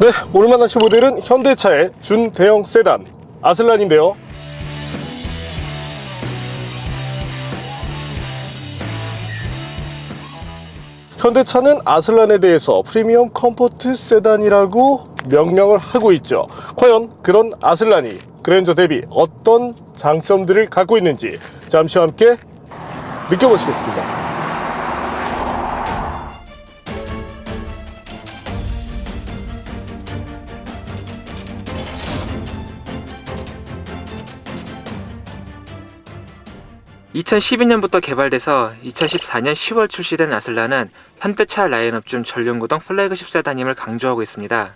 네, 오늘 만나실 모델은 현대차의 준대형 세단 아슬란인데요. 현대차는 아슬란에 대해서 프리미엄 컴포트 세단이라고 명명을 하고 있죠. 과연 그런 아슬란이 그랜저 대비 어떤 장점들을 갖고 있는지 잠시 함께 느껴보시겠습니다. 2012년부터 개발돼서 2014년 10월 출시된 아슬란은 현대차 라인업 중 전륜구동 플래그십 세단임을 강조하고 있습니다.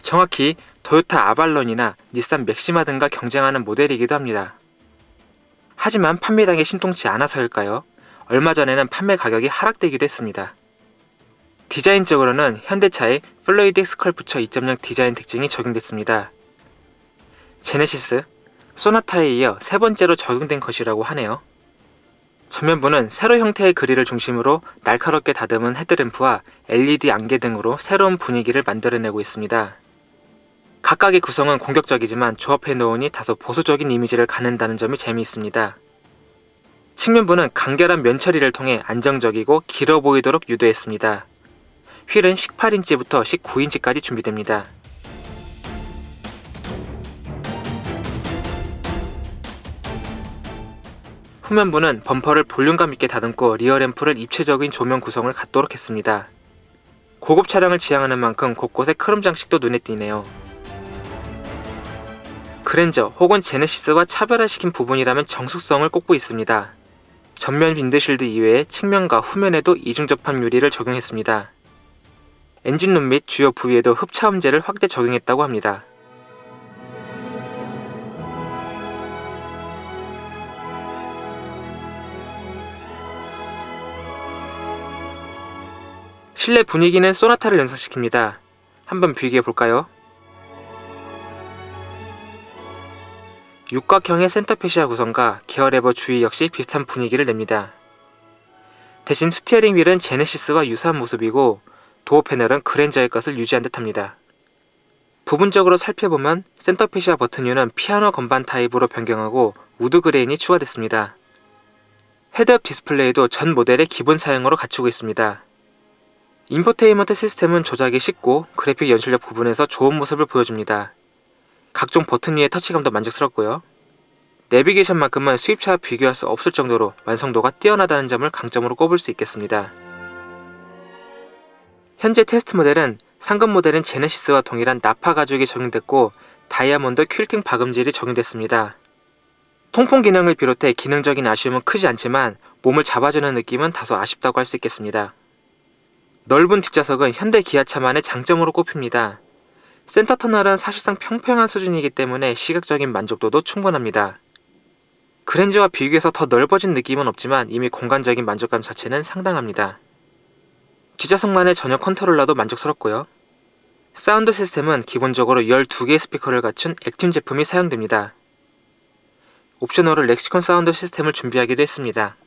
정확히 토요타 아발론이나 닛산 맥시마 등과 경쟁하는 모델이기도 합니다. 하지만 판매량이 신통치 않아서일까요? 얼마 전에는 판매 가격이 하락되기도 했습니다. 디자인적으로는 현대차의 플루이딕 스컬프처 2.0 디자인 특징이 적용됐습니다. 제네시스, 소나타에 이어 세 번째로 적용된 것이라고 하네요. 전면부는 세로 형태의 그릴을 중심으로 날카롭게 다듬은 헤드램프와 LED 안개 등으로 새로운 분위기를 만들어내고 있습니다. 각각의 구성은 공격적이지만 조합해 놓으니 다소 보수적인 이미지를 갖는다는 점이 재미있습니다. 측면부는 간결한 면 처리를 통해 안정적이고 길어 보이도록 유도했습니다. 휠은 18인치부터 19인치까지 준비됩니다. 후면부는 범퍼를 볼륨감 있게 다듬고 리어램프를 입체적인 조명 구성을 갖도록 했습니다. 고급 차량을 지향하는 만큼 곳곳에 크롬 장식도 눈에 띄네요. 그랜저 혹은 제네시스와 차별화시킨 부분이라면 정숙성을 꼽고 있습니다. 전면 윈드실드 이외에 측면과 후면에도 이중접합 유리를 적용했습니다. 엔진룸 및 주요 부위에도 흡차음재를 확대 적용했다고 합니다. 실내 분위기는 소나타를 연상시킵니다. 한번 비교해볼까요? 육각형의 센터페시아 구성과 기어레버 주위 역시 비슷한 분위기를 냅니다. 대신 스티어링 휠은 제네시스와 유사한 모습이고 도어 패널은 그랜저의 것을 유지한 듯합니다. 부분적으로 살펴보면 센터페시아 버튼유는 피아노 건반 타입으로 변경하고 우드 그레인이 추가됐습니다. 헤드업 디스플레이도 전 모델의 기본 사양으로 갖추고 있습니다. 인포테인먼트 시스템은 조작이 쉽고 그래픽 연출력 부분에서 좋은 모습을 보여줍니다. 각종 버튼 위의 터치감도 만족스럽고요. 내비게이션만큼은 수입차와 비교할 수 없을 정도로 완성도가 뛰어나다는 점을 강점으로 꼽을 수 있겠습니다. 현재 테스트 모델은 상급 모델인 제네시스와 동일한 나파 가죽이 적용됐고 다이아몬드 퀼팅 박음질이 적용됐습니다. 통풍 기능을 비롯해 기능적인 아쉬움은 크지 않지만 몸을 잡아주는 느낌은 다소 아쉽다고 할 수 있겠습니다. 넓은 뒷좌석은 현대 기아차만의 장점으로 꼽힙니다. 센터 터널은 사실상 평평한 수준이기 때문에 시각적인 만족도도 충분합니다. 그랜저와 비교해서 더 넓어진 느낌은 없지만 이미 공간적인 만족감 자체는 상당합니다. 뒷좌석만의 전용 컨트롤러도 만족스럽고요. 사운드 시스템은 기본적으로 12개의 스피커를 갖춘 액튠 제품이 사용됩니다. 옵셔너로 렉시콘 사운드 시스템을 준비하기도 했습니다.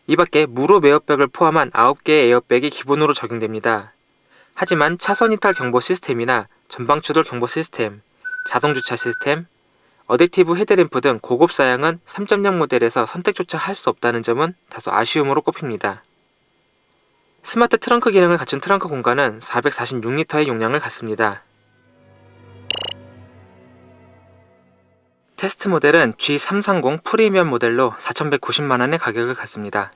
이 밖에 무릎 에어백을 포함한 9개의 에어백이 기본으로 적용됩니다. 하지만 차선 이탈 경보 시스템이나 전방 추돌 경보 시스템, 자동 주차 시스템, 어댑티브 헤드램프 등 고급 사양은 3.0 모델에서 선택조차 할 수 없다는 점은 다소 아쉬움으로 꼽힙니다. 스마트 트렁크 기능을 갖춘 트렁크 공간은 446리터의 용량을 갖습니다. 테스트 모델은 G330 프리미엄 모델로 4,190만원의 가격을 갖습니다.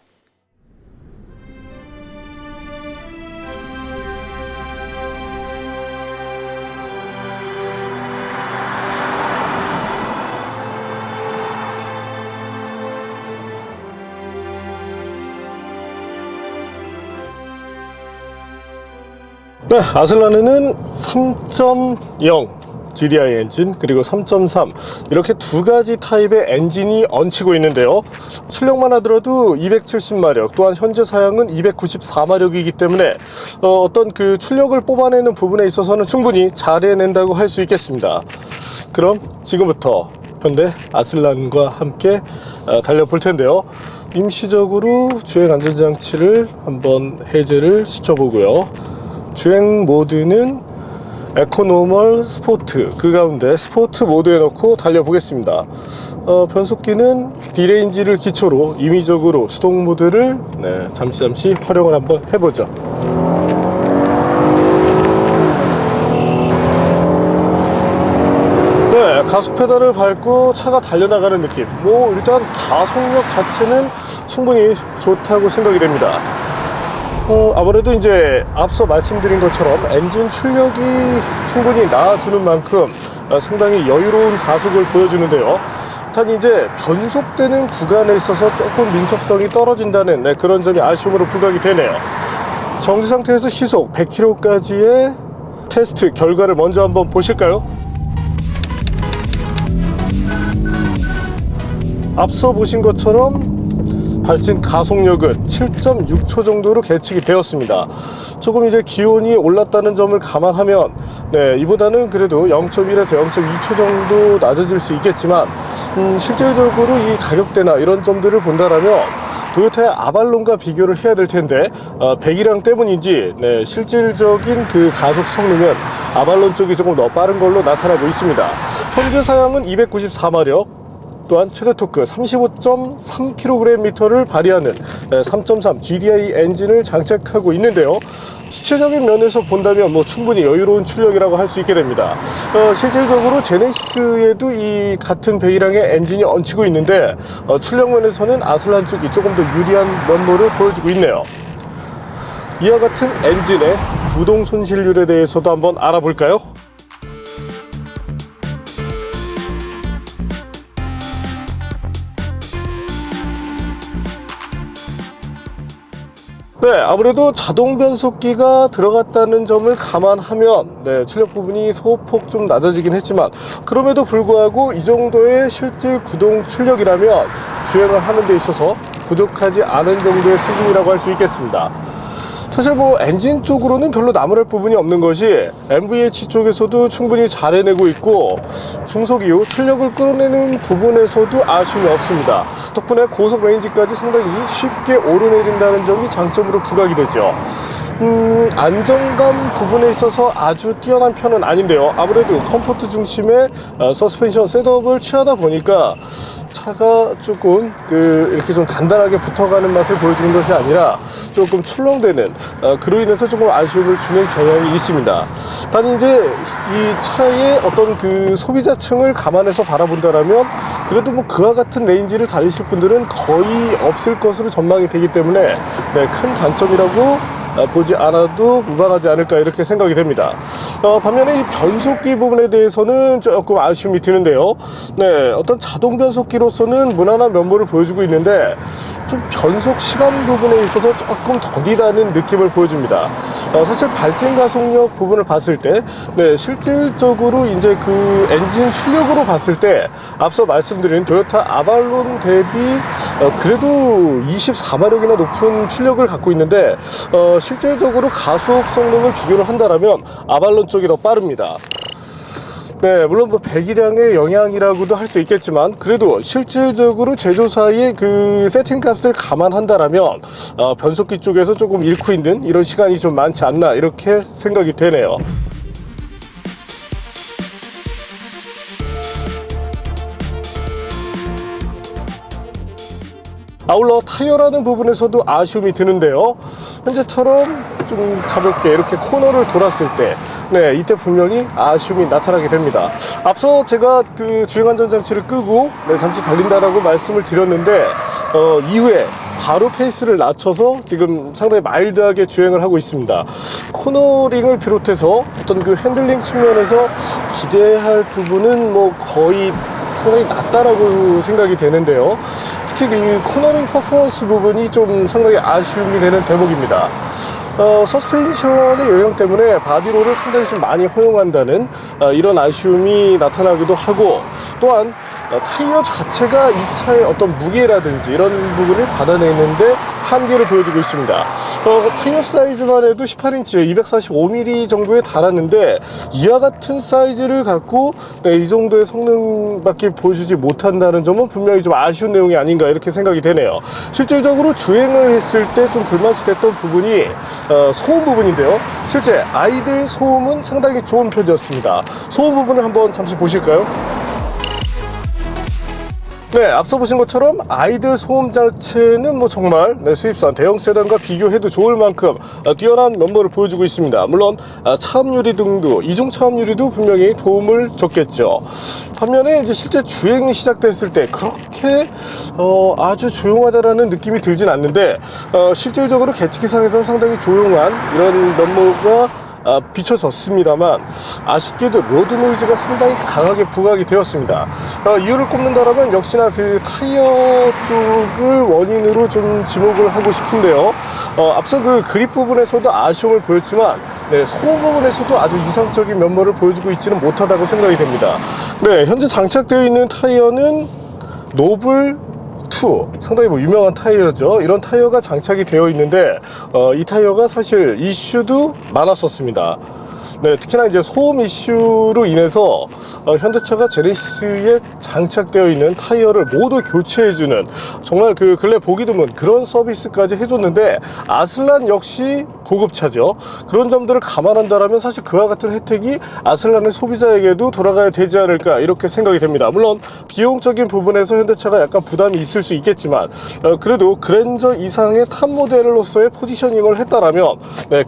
네, 아슬란에는 3.0 GDI 엔진 그리고 3.3 이렇게 두 가지 타입의 엔진이 얹히고 있는데요. 출력만 하더라도 270마력 또한 현재 사양은 294마력이기 때문에 어떤 그 출력을 뽑아내는 부분에 있어서는 충분히 잘 해낸다고 할 수 있겠습니다. 그럼 지금부터 현대 아슬란과 함께 달려볼 텐데요. 임시적으로 주행 안전장치를 한번 해제를 시켜보고요. 주행 모드는 에코노멀, 스포트, 그 가운데 스포트 모드에 넣고 달려보겠습니다. 변속기는 D레인지를 기초로 임의적으로 수동 모드를 잠시 활용을 한번 해보죠. 가속 페달을 밟고 차가 달려나가는 느낌. 일단 가속력 자체는 충분히 좋다고 생각이 됩니다. 아무래도 이제 앞서 말씀드린 것처럼 엔진 출력이 충분히 나아주는 만큼 상당히 여유로운 가속을 보여주는데요. 단 이제 변속되는 구간에 있어서 조금 민첩성이 떨어진다는 그런 점이 아쉬움으로 부각이 되네요. 정지 상태에서 시속 100km까지의 테스트 결과를 먼저 한번 보실까요? 앞서 보신 것처럼 발진 가속력은 7.6초 정도로 계측이 되었습니다. 조금 이제 기온이 올랐다는 점을 감안하면 이보다는 그래도 0.1에서 0.2초 정도 낮아질 수 있겠지만 실질적으로 이 가격대나 이런 점들을 본다라면 도요타의 아발론과 비교를 해야 될 텐데 배기량 때문인지 실질적인 그 가속 성능은 아발론 쪽이 조금 더 빠른 걸로 나타나고 있습니다. 현재 사양은 294마력, 또한 최대 토크 35.3kgm를 발휘하는 3.3 GDI 엔진을 장착하고 있는데요. 수치적인 면에서 본다면 충분히 여유로운 출력이라고 할 수 있게 됩니다. 실질적으로 제네시스에도 이 같은 배기량의 엔진이 얹히고 있는데 출력 면에서는 아슬란 쪽이 조금 더 유리한 면모를 보여주고 있네요. 이와 같은 엔진의 구동 손실률에 대해서도 한번 알아볼까요? 아무래도 자동 변속기가 들어갔다는 점을 감안하면 출력 부분이 소폭 좀 낮아지긴 했지만 그럼에도 불구하고 이 정도의 실질 구동 출력이라면 주행을 하는 데 있어서 부족하지 않은 정도의 수준이라고 할 수 있겠습니다. 사실 엔진 쪽으로는 별로 나무랄 부분이 없는 것이 MVH 쪽에서도 충분히 잘 해내고 있고 중속 이후 출력을 끌어내는 부분에서도 아쉬움이 없습니다. 덕분에 고속 레인지까지 상당히 쉽게 오르내린다는 점이 장점으로 부각이 되죠. 안정감 부분에 있어서 아주 뛰어난 편은 아닌데요. 아무래도 컴포트 중심의 서스펜션 셋업을 취하다 보니까 차가 조금 이렇게 좀 단단하게 붙어가는 맛을 보여주는 것이 아니라 조금 출렁대는 그로 인해서 조금 아쉬움을 주는 경향이 있습니다. 단 이제 이 차의 어떤 그 소비자층을 감안해서 바라본다라면 그래도 그와 같은 레인지를 달리실 분들은 거의 없을 것으로 전망이 되기 때문에 큰 단점이라고 보지 않아도 무방하지 않을까 이렇게 생각이 됩니다. 반면에 이 변속기 부분에 대해서는 조금 아쉬움이 드는데요. 어떤 자동 변속기로서는 무난한 면모를 보여주고 있는데 좀 변속 시간 부분에 있어서 조금 더디다는 느낌을 보여줍니다. 사실 발진 가속력 부분을 봤을 때 실질적으로 이제 그 엔진 출력으로 봤을 때 앞서 말씀드린 토요타 아발론 대비 그래도 24마력이나 높은 출력을 갖고 있는데 실질적으로 가속 성능을 비교를 한다라면 아발론 쪽이 더 빠릅니다. 물론 배기량의 영향이라고도 할 수 있겠지만 그래도 실질적으로 제조사의 그 세팅 값을 감안한다라면 변속기 쪽에서 조금 잃고 있는 이런 시간이 좀 많지 않나 이렇게 생각이 되네요. 아울러 타이어라는 부분에서도 아쉬움이 드는데요. 현재처럼 좀 가볍게 이렇게 코너를 돌았을 때 이때 분명히 아쉬움이 나타나게 됩니다. 앞서 제가 그 주행안전장치를 끄고 잠시 달린다라고 말씀을 드렸는데 이후에 바로 페이스를 낮춰서 지금 상당히 마일드하게 주행을 하고 있습니다. 코너링을 비롯해서 어떤 그 핸들링 측면에서 기대할 부분은 거의 상당히 낮다라고 생각이 되는데요. 특히 이 코너링 퍼포먼스 부분이 좀 상당히 아쉬움이 되는 대목입니다. 서스펜션의 영향 때문에 바디롤을 상당히 좀 많이 허용한다는 이런 아쉬움이 나타나기도 하고 또한 타이어 자체가 이 차의 어떤 무게라든지 이런 부분을 받아내는데 한계를 보여주고 있습니다. 타이어 사이즈만 해도 18인치에 245mm 정도에 달았는데 이와 같은 사이즈를 갖고 이 정도의 성능밖에 보여주지 못한다는 점은 분명히 좀 아쉬운 내용이 아닌가 이렇게 생각이 되네요. 실질적으로 주행을 했을 때 좀 불만이 됐던 부분이 소음 부분인데요. 실제 아이들 소음은 상당히 좋은 편이었습니다. 소음 부분을 한번 잠시 보실까요? 네, 앞서 보신 것처럼 아이들 소음 자체는 뭐 정말 수입산 대형 세단과 비교해도 좋을 만큼 뛰어난 면모를 보여주고 있습니다. 물론 차음유리 등도 이중 차음유리도 분명히 도움을 줬겠죠. 반면에 이제 실제 주행이 시작됐을 때 그렇게 아주 조용하다라는 느낌이 들진 않는데 실질적으로 계측기상에서는 상당히 조용한 이런 면모가 비춰졌습니다만 아쉽게도 로드 노이즈가 상당히 강하게 부각이 되었습니다. 이유를 꼽는다라면 역시나 그 타이어 쪽을 원인으로 좀 지목을 하고 싶은데요. 앞서 그 그립 부분에서도 아쉬움을 보였지만 소음 부분에서도 아주 이상적인 면모를 보여주고 있지는 못하다고 생각이 됩니다. 네, 현재 장착되어 있는 타이어는 노블 2, 상당히 유명한 타이어죠. 이런 타이어가 장착이 되어 있는데 이 타이어가 사실 이슈도 많았었습니다. 네, 특히나 이제 소음 이슈로 인해서 현대차가 제네시스에 장착되어 있는 타이어를 모두 교체해주는 정말 그 근래 보기 드문 그런 서비스까지 해줬는데 아슬란 역시 고급차죠. 그런 점들을 감안한다면 사실 그와 같은 혜택이 아슬란의 소비자에게도 돌아가야 되지 않을까 이렇게 생각이 됩니다. 물론 비용적인 부분에서 현대차가 약간 부담이 있을 수 있겠지만 그래도 그랜저 이상의 탑 모델로서의 포지셔닝을 했다라면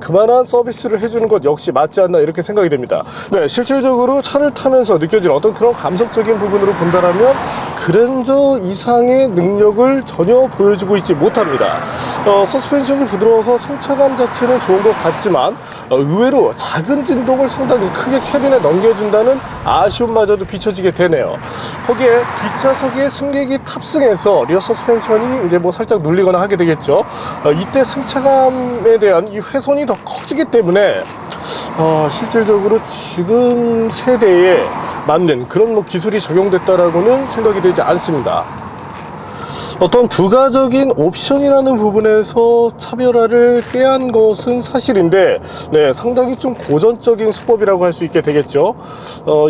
그만한 서비스를 해주는 것 역시 맞지 않나 이렇게 생각이 됩니다. 실질적으로 차를 타면서 느껴질 어떤 그런 감성적인 부분으로 본다라면 그랜저 이상의 능력을 전혀 보여주고 있지 못합니다. 서스펜션이 부드러워서 승차감 자체는 좋은 것 같지만 의외로 작은 진동을 상당히 크게 캐빈에 넘겨준다는 아쉬움마저도 비춰지게 되네요. 거기에 뒷좌석에 승객이 탑승해서 리어 서스펜션이 이제 살짝 눌리거나 하게 되겠죠. 이때 승차감에 대한 이 훼손이 더 커지기 때문에 실질적으로 지금 세대에 맞는 그런 기술이 적용됐다라고는 생각이 되지 않습니다. 어떤 부가적인 옵션이라는 부분에서 차별화를 꾀한 것은 사실인데 상당히 좀 고전적인 수법이라고 할 수 있게 되겠죠.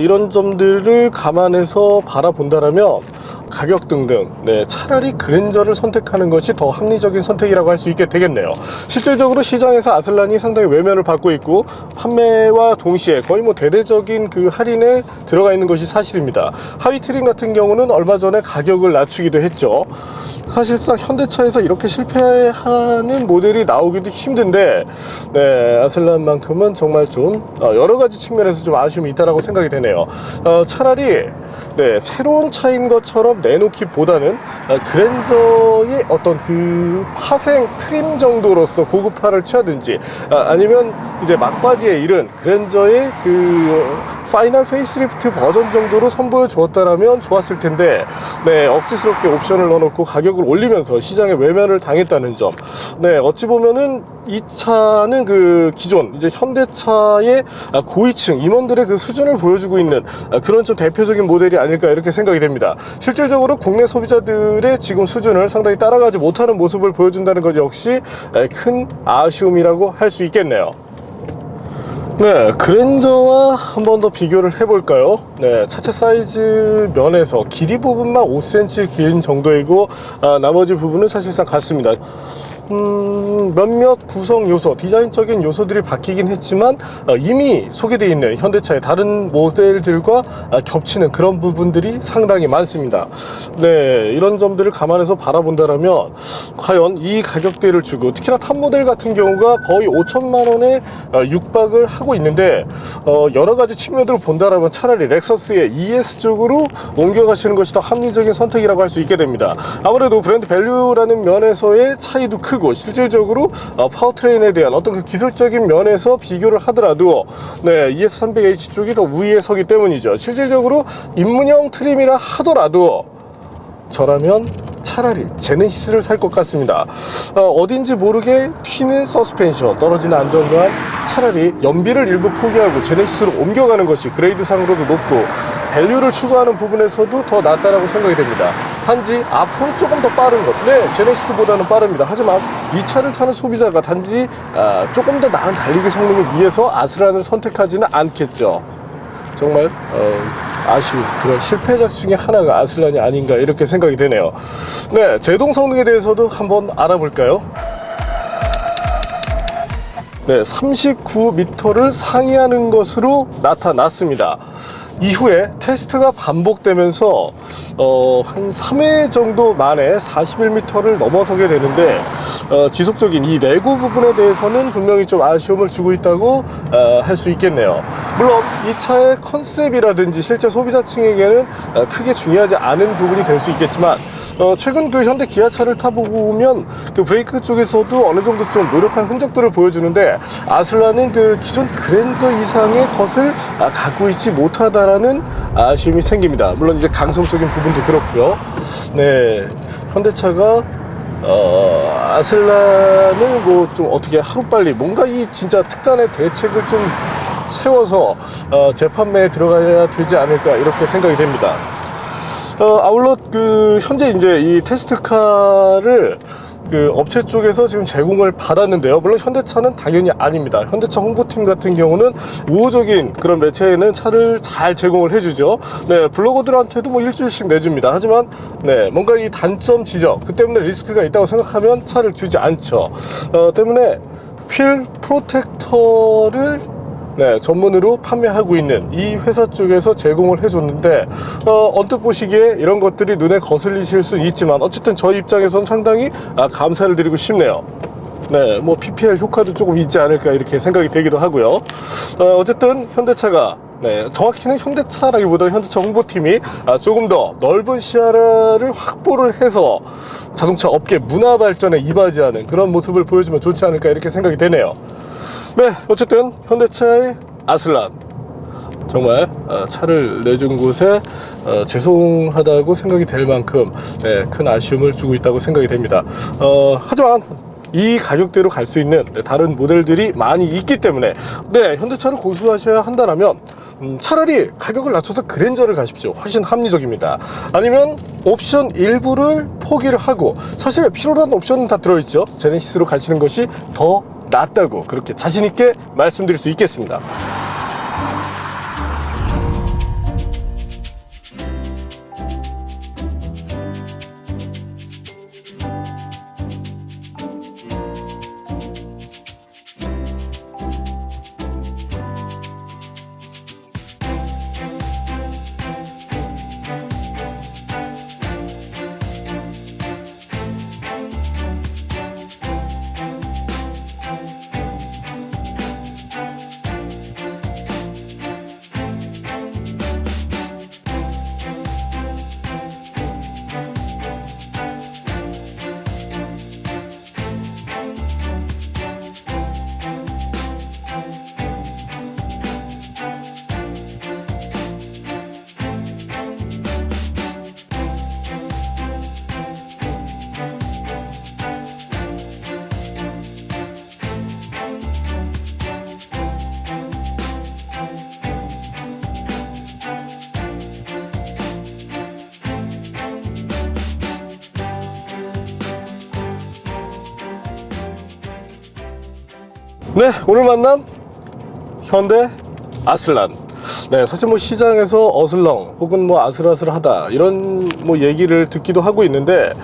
이런 점들을 감안해서 바라본다라면 가격 등등 차라리 그랜저를 선택하는 것이 더 합리적인 선택이라고 할 수 있게 되겠네요. 실질적으로 시장에서 아슬란이 상당히 외면을 받고 있고 판매와 동시에 거의 대대적인 그 할인에 들어가 있는 것이 사실입니다. 하위 트림 같은 경우는 얼마 전에 가격을 낮추기도 했죠. 사실상 현대차에서 이렇게 실패하는 모델이 나오기도 힘든데 아슬란만큼은 정말 좀 여러가지 측면에서 좀 아쉬움이 있다라고 생각이 되네요. 차라리 새로운 차인 것처럼 내놓기보다는 그랜저의 어떤 그 파생 트림 정도로서 고급화를 취하든지 아니면 이제 막바지에 이른 그랜저의 그 파이널 페이스리프트 버전 정도로 선보여 주었다라면 좋았을 텐데 억지스럽게 옵션을 넣어놓고 가격을 올리면서 시장에 외면을 당했다는 점. 어찌 보면은 이 차는 그 기존 이제 현대차의 고위층 임원들의 그 수준을 보여주고 있는 그런 좀 대표적인 모델이 아닐까 이렇게 생각이 됩니다. 실질적으로 국내 소비자들의 지금 수준을 상당히 따라가지 못하는 모습을 보여준다는 것 역시 큰 아쉬움이라고 할 수 있겠네요. 그랜저와 한 번 더 비교를 해볼까요? 차체 사이즈 면에서 길이 부분만 5cm 긴 정도이고 나머지 부분은 사실상 같습니다. 몇몇 구성 요소, 디자인적인 요소들이 바뀌긴 했지만 이미 소개되어 있는 현대차의 다른 모델들과 겹치는 그런 부분들이 상당히 많습니다. 이런 점들을 감안해서 바라본다라면 과연 이 가격대를 주고 특히나 탑 모델 같은 경우가 거의 5천만 원에 육박을 하고 있는데 여러가지 측면으로 본다라면 차라리 렉서스의 ES 쪽으로 옮겨가시는 것이 더 합리적인 선택이라고 할 수 있게 됩니다. 아무래도 브랜드 밸류라는 면에서의 차이도 크고 실질적으로 파워트레인에 대한 어떤 그 기술적인 면에서 비교를 하더라도 ES300H 쪽이 더 우위에 서기 때문이죠. 실질적으로 입문형 트림이라 하더라도 저라면 차라리 제네시스를 살 것 같습니다. 어딘지 모르게 튀는 서스펜션, 떨어지는 안정감, 차라리 연비를 일부 포기하고 제네시스로 옮겨가는 것이 그레이드상으로도 높고 밸류를 추구하는 부분에서도 더 낫다라고 생각이 됩니다. 단지 앞으로 조금 더 빠른 것, 네, 제네시스보다는 빠릅니다. 하지만 이 차를 타는 소비자가 단지 조금 더 나은 달리기 성능을 위해서 아슬란을 선택하지는 않겠죠. 정말 아쉬운 그런 실패작 중에 하나가 아슬란이 아닌가 이렇게 생각이 되네요. 네, 제동 성능에 대해서도 한번 알아볼까요? 네, 39m를 상회하는 것으로 나타났습니다. 이후에 테스트가 반복되면서 한 3회 정도 만에 41m를 넘어서게 되는데 지속적인 이 레고 부분에 대해서는 분명히 좀 아쉬움을 주고 있다고 할 수 있겠네요. 물론 이 차의 컨셉이라든지 실제 소비자층에게는 크게 중요하지 않은 부분이 될 수 있겠지만 최근 그 현대 기아차를 타보면 그 브레이크 쪽에서도 어느 정도 좀 노력한 흔적들을 보여주는데 아슬란은 그 기존 그랜저 이상의 것을 갖고 있지 못하다라는 아쉬움이 생깁니다. 물론 이제 강성적인 부분도 그렇고요. 네, 현대차가 아슬란을 뭐 좀 어떻게 하루빨리 뭔가 이 진짜 특단의 대책을 좀 세워서 재판매에 들어가야 되지 않을까 이렇게 생각이 됩니다. 아울러 그 현재 이제 이 테스트카를 그 업체 쪽에서 지금 제공을 받았는데요. 물론 현대차는 당연히 아닙니다. 현대차 홍보팀 같은 경우는 우호적인 그런 매체에는 차를 잘 제공을 해주죠. 네, 블로거들한테도 뭐 일주일씩 내줍니다. 하지만 네, 뭔가 이 단점 지적, 그 때문에 리스크가 있다고 생각하면 차를 주지 않죠. 때문에 휠 프로텍터를 네, 전문으로 판매하고 있는 이 회사 쪽에서 제공을 해줬는데 언뜻 보시기에 이런 것들이 눈에 거슬리실 수는 있지만 어쨌든 저희 입장에서는 상당히 감사를 드리고 싶네요. 네, 뭐 PPL 효과도 조금 있지 않을까 이렇게 생각이 되기도 하고요. 어쨌든 현대차가 네, 정확히는 현대차라기보다는 현대차 홍보팀이 조금 더 넓은 시야를 확보를 해서 자동차 업계 문화 발전에 이바지하는 그런 모습을 보여주면 좋지 않을까 이렇게 생각이 되네요. 네, 어쨌든 현대차의 아슬란 정말 차를 내준 곳에 죄송하다고 생각이 될 만큼 네, 큰 아쉬움을 주고 있다고 생각이 됩니다. 하지만 이 가격대로 갈 수 있는 다른 모델들이 많이 있기 때문에 네, 현대차를 고수하셔야 한다면 차라리 가격을 낮춰서 그랜저를 가십시오. 훨씬 합리적입니다. 아니면 옵션 일부를 포기를 하고 사실 필요한 옵션은 다 들어있죠. 제네시스로 가시는 것이 더 낫다고 그렇게 자신있게 말씀드릴 수 있겠습니다. 네, 오늘 만난 현대 아슬란. 네, 사실 뭐 시장에서 어슬렁 혹은 뭐 아슬아슬하다 이런 뭐 얘기를 듣기도 하고 있는데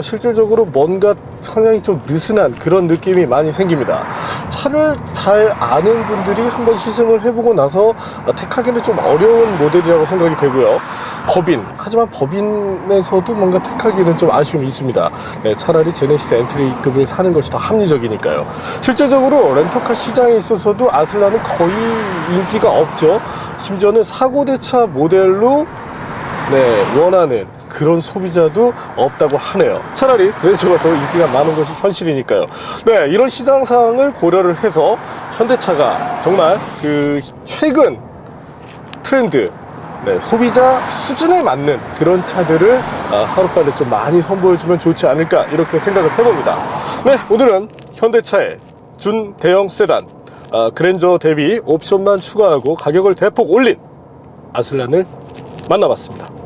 실질적으로 뭔가 상당히 좀 느슨한 그런 느낌이 많이 생깁니다. 차를 잘 아는 분들이 한번 시승을 해보고 나서 택하기는 좀 어려운 모델이라고 생각이 되고요. 하지만 법인에서도 뭔가 택하기는 좀 아쉬움이 있습니다. 네, 차라리 제네시스 엔트리급을 사는 것이 더 합리적이니까요. 실제적으로 렌터카 시장에 있어서도 아슬란은 거의 인기가 없죠. 심지어는 사고대차 모델로 네, 원하는 그런 소비자도 없다고 하네요. 차라리 그랜저가 더 인기가 많은 것이 현실이니까요. 네, 이런 시장 상황을 고려를 해서 현대차가 정말 그 최근 트렌드 네, 소비자 수준에 맞는 그런 차들을 하루빨리 좀 많이 선보여주면 좋지 않을까 이렇게 생각을 해봅니다. 네, 오늘은 현대차의 준대형 세단 그랜저 대비 옵션만 추가하고 가격을 대폭 올린 아슬란을 만나봤습니다.